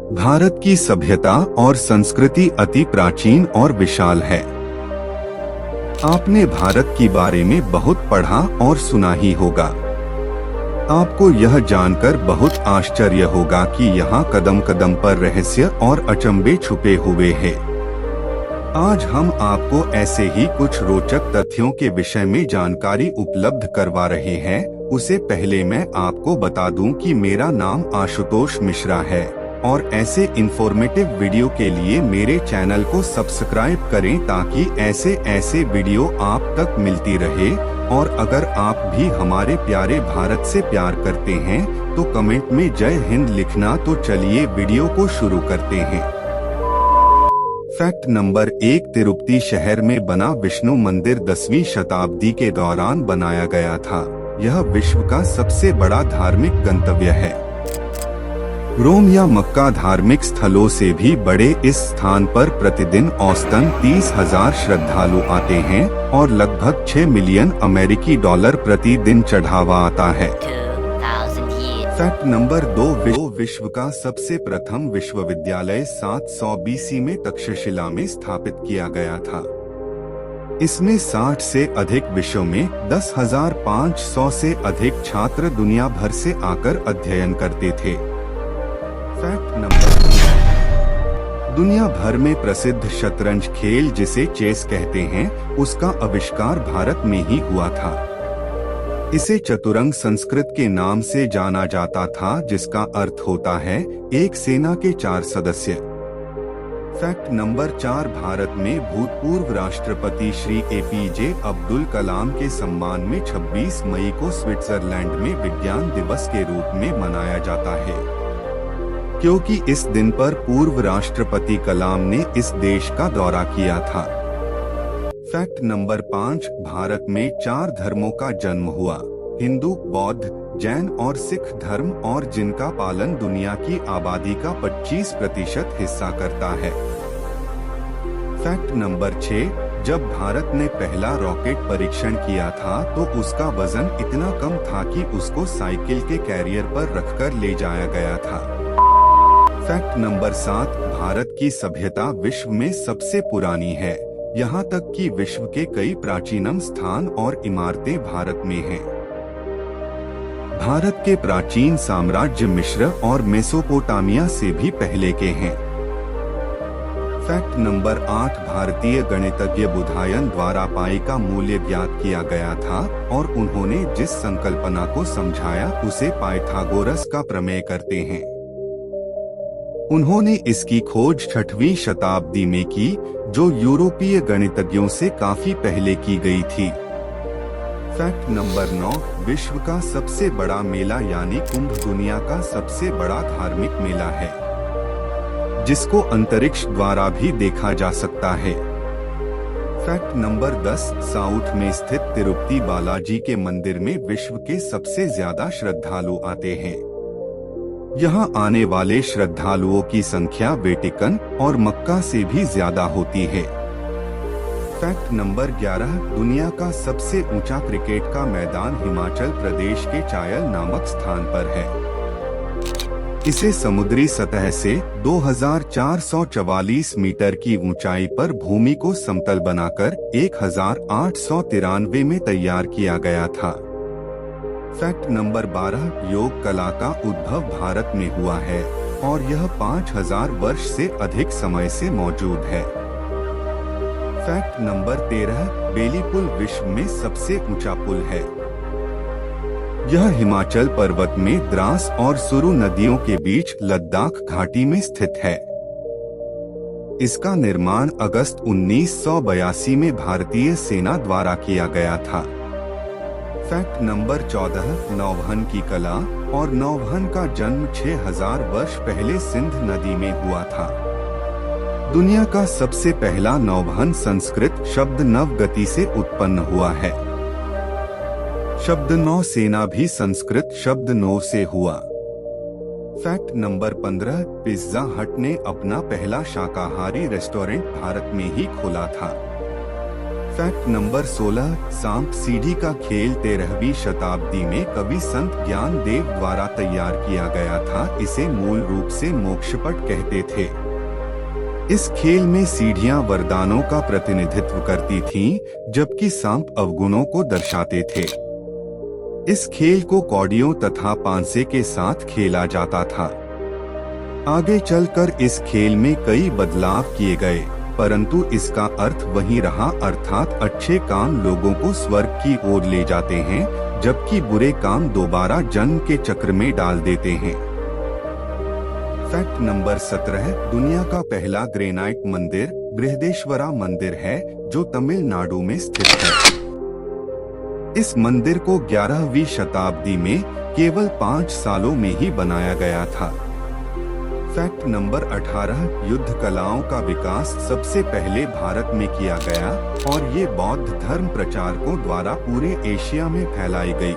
भारत की सभ्यता और संस्कृति अति प्राचीन और विशाल है। आपने भारत के बारे में बहुत पढ़ा और सुना ही होगा। आपको यह जानकर बहुत आश्चर्य होगा कि यहाँ कदम कदम पर रहस्य और अचंभे छुपे हुए हैं। आज हम आपको ऐसे ही कुछ रोचक तथ्यों के विषय में जानकारी उपलब्ध करवा रहे हैं। उससे पहले मैं आपको बता दूं कि मेरा नाम आशुतोष मिश्रा है और ऐसे इंफॉर्मेटिव वीडियो के लिए मेरे चैनल को सब्सक्राइब करें ताकि ऐसे वीडियो आप तक मिलती रहे। और अगर आप भी हमारे प्यारे भारत से प्यार करते हैं तो कमेंट में जय हिंद लिखना। तो चलिए वीडियो को शुरू करते हैं। फैक्ट नंबर 1, तिरुपति शहर में बना विष्णु मंदिर 10वीं शताब्दी के दौरान बनाया गया था। यह विश्व का सबसे बड़ा धार्मिक गंतव्य है। रोम या मक्का धार्मिक स्थलों से भी बड़े इस स्थान पर प्रतिदिन औसतन 30,000 श्रद्धालु आते हैं और लगभग 6 मिलियन अमेरिकी डॉलर प्रतिदिन चढ़ावा आता है। फैक्ट नंबर 2, विश्व का सबसे प्रथम विश्वविद्यालय 700 BC में तक्षशिला में स्थापित किया गया था। इसमें 60 से अधिक विषयों में 10,500 से अधिक छात्र दुनिया भर से आकर अध्ययन करते थे। फैक्ट नंबर 3, दुनिया भर में प्रसिद्ध शतरंज खेल जिसे चेस कहते हैं उसका आविष्कार भारत में ही हुआ था। इसे चतुरंग संस्कृत के नाम से जाना जाता था जिसका अर्थ होता है एक सेना के 4 सदस्य। फैक्ट नंबर 4, भारत में भूतपूर्व राष्ट्रपति श्री APJ अब्दुल कलाम के सम्मान में 26 मई को स्विट्जरलैंड में विज्ञान दिवस के रूप में मनाया जाता है, क्योंकि इस दिन पर पूर्व राष्ट्रपति कलाम ने इस देश का दौरा किया था। फैक्ट नंबर 5, भारत में 4 धर्मों का जन्म हुआ, हिंदू, बौद्ध, जैन और सिख धर्म, और जिनका पालन दुनिया की आबादी का 25% हिस्सा करता है। फैक्ट नंबर 6, जब भारत ने पहला रॉकेट परीक्षण किया था तो उसका वजन इतना कम था कि उसको साइकिल के कैरियर पर रखकर ले जाया गया था। फैक्ट नंबर 7, भारत की सभ्यता विश्व में सबसे पुरानी है, यहाँ तक कि विश्व के कई प्राचीनतम स्थान और इमारतें भारत में हैं। भारत के प्राचीन साम्राज्य मिस्र और मेसोपोटामिया से भी पहले के हैं। फैक्ट नंबर 8, भारतीय गणितज्ञ बुधायन द्वारा पाई का मूल्य ज्ञात किया गया था और उन्होंने जिस संकल्पना को समझाया उसे पाइथागोरस का प्रमेय कहते हैं। उन्होंने इसकी खोज 6वीं शताब्दी में की, जो यूरोपीय गणितज्ञों से काफी पहले की गई थी। फैक्ट नंबर 9, विश्व का सबसे बड़ा मेला यानी कुंभ दुनिया का सबसे बड़ा धार्मिक मेला है, जिसको अंतरिक्ष द्वारा भी देखा जा सकता है। फैक्ट नंबर 10, साउथ में स्थित तिरुपति बालाजी के मंदिर में विश्व के सबसे ज्यादा श्रद्धालु आते हैं। यहाँ आने वाले श्रद्धालुओं की संख्या वेटिकन और मक्का से भी ज्यादा होती है। फैक्ट नंबर 11, दुनिया का सबसे ऊंचा क्रिकेट का मैदान हिमाचल प्रदेश के चायल नामक स्थान पर है। इसे समुद्री सतह से 2,444 मीटर की ऊंचाई पर भूमि को समतल बनाकर 1,893 में तैयार किया गया था। फैक्ट नंबर 12, योग कला का उद्भव भारत में हुआ है और यह 5,000 वर्ष से अधिक समय से मौजूद है। फैक्ट नंबर 13, बेली पुल विश्व में सबसे ऊंचा पुल है। यह हिमाचल पर्वत में द्रास और सुरु नदियों के बीच लद्दाख घाटी में स्थित है। इसका निर्माण अगस्त 1982 में भारतीय सेना द्वारा किया गया था। फैक्ट नंबर 14, नौवहन की कला और नौवहन का जन्म 6,000 वर्ष पहले सिंध नदी में हुआ था। दुनिया का सबसे पहला नौवहन संस्कृत शब्द नव गति से उत्पन्न हुआ है। शब्द नौ सेना भी संस्कृत शब्द नौ से हुआ। फैक्ट नंबर 15, पिज्जा हट ने अपना पहला शाकाहारी रेस्टोरेंट भारत में ही खोला था। फैक्ट नंबर 16, सांप सीढ़ी का खेल 13वीं शताब्दी में कवि संत ज्ञान देव द्वारा तैयार किया गया था। इसे मूल रूप से मोक्षपट कहते थे। इस खेल में सीढ़ियां वरदानों का प्रतिनिधित्व करती थीं, जबकि सांप अवगुणों को दर्शाते थे। इस खेल को कौड़ियों तथा पांसे के साथ खेला जाता था। आगे चलकर इस खेल में कई बदलाव किए गए, परंतु इसका अर्थ वही रहा, अर्थात अच्छे काम लोगों को स्वर्ग की ओर ले जाते हैं, जबकि बुरे काम दोबारा जन्म के चक्र में डाल देते हैं। फैक्ट नंबर 17, दुनिया का पहला ग्रेनाइट मंदिर बृहदेश्वरा मंदिर है, जो तमिलनाडु में स्थित है। इस मंदिर को 11वीं शताब्दी में केवल 5 सालों में ही बनाया गया था। फैक्ट नंबर 18, युद्ध कलाओं का विकास सबसे पहले भारत में किया गया और ये बौद्ध धर्म प्रचारकों द्वारा पूरे एशिया में फैलाई गई।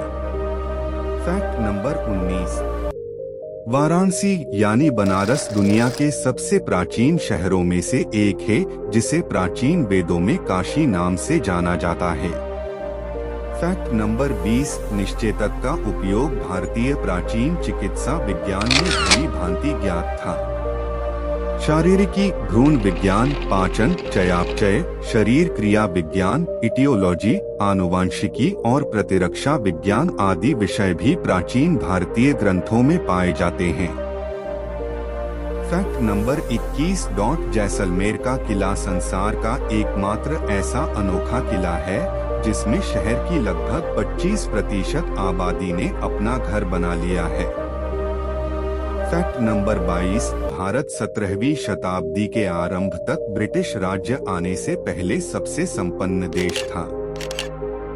फैक्ट नंबर 19, वाराणसी यानी बनारस दुनिया के सबसे प्राचीन शहरों में से एक है, जिसे प्राचीन वेदों में काशी नाम से जाना जाता है। फैक्ट नंबर 20, निश्चेतक का उपयोग भारतीय प्राचीन चिकित्सा विज्ञान में भली भांति ज्ञात था। शारीरिकी, भ्रूण विज्ञान, पाचन, चयापचय, शरीर क्रिया विज्ञान, इटियोलॉजी, आनुवांशिकी और प्रतिरक्षा विज्ञान आदि विषय भी प्राचीन भारतीय ग्रंथों में पाए जाते हैं। फैक्ट नंबर 21, जैसलमेर का किला संसार का एकमात्र ऐसा अनोखा किला है जिसमें शहर की लगभग 25% आबादी ने अपना घर बना लिया है। फैक्ट नंबर 22, भारत 17वीं शताब्दी के आरंभ तक ब्रिटिश राज्य आने से पहले सबसे संपन्न देश था।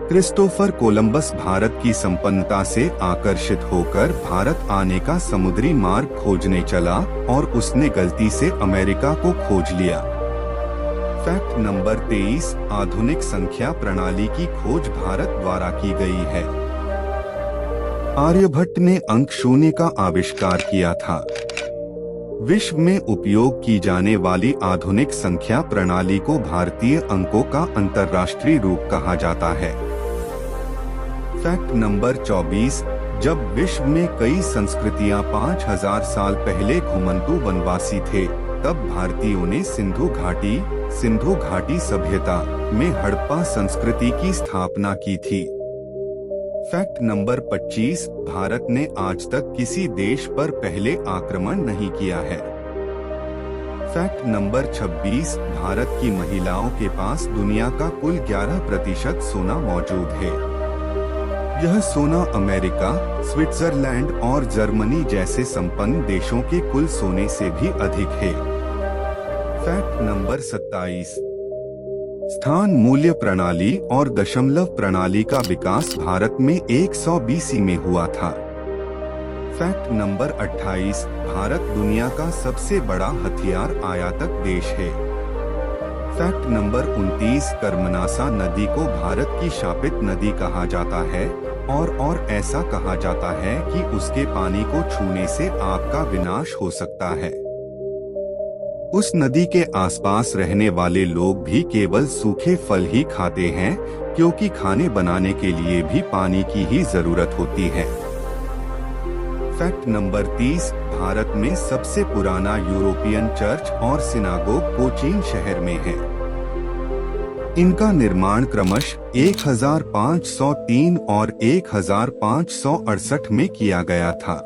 क्रिस्टोफर कोलंबस भारत की संपन्नता से आकर्षित होकर भारत आने का समुद्री मार्ग खोजने चला और उसने गलती से अमेरिका को खोज लिया। फैक्ट नंबर 23, आधुनिक संख्या प्रणाली की खोज भारत द्वारा की गई है। आर्यभट्ट ने अंक शून्य का आविष्कार किया था। विश्व में उपयोग की जाने वाली आधुनिक संख्या प्रणाली को भारतीय अंकों का अंतर्राष्ट्रीय रूप कहा जाता है। फैक्ट नंबर 24, जब विश्व में कई संस्कृतियां 5000 साल पहले घुमंतू वनवासी थे, तब भारतीयों ने सिंधु घाटी सभ्यता में हड़प्पा संस्कृति की स्थापना की थी। फैक्ट नंबर 25, भारत ने आज तक किसी देश पर पहले आक्रमण नहीं किया है। फैक्ट नंबर 26, भारत की महिलाओं के पास दुनिया का कुल 11% सोना मौजूद है। यह सोना अमेरिका, स्विट्जरलैंड और जर्मनी जैसे संपन्न देशों के कुल सोने से भी अधिक है। फैक्ट नंबर 27, स्थान मूल्य प्रणाली और दशमलव प्रणाली का विकास भारत में 100 BC में हुआ था। फैक्ट नंबर 28, भारत दुनिया का सबसे बड़ा हथियार आयातक देश है। फैक्ट नंबर 29, कर्मनासा नदी को भारत की शापित नदी कहा जाता है और ऐसा कहा जाता है कि उसके पानी को छूने से आपका विनाश हो सकता है। उस नदी के आसपास रहने वाले लोग भी केवल सूखे फल ही खाते हैं, क्योंकि खाने बनाने के लिए भी पानी की ही जरूरत होती है। फैक्ट नंबर 30, भारत में सबसे पुराना यूरोपियन चर्च और सिनागोग कोचीन शहर में है। इनका निर्माण क्रमशः 1503 और 1568 में किया गया था।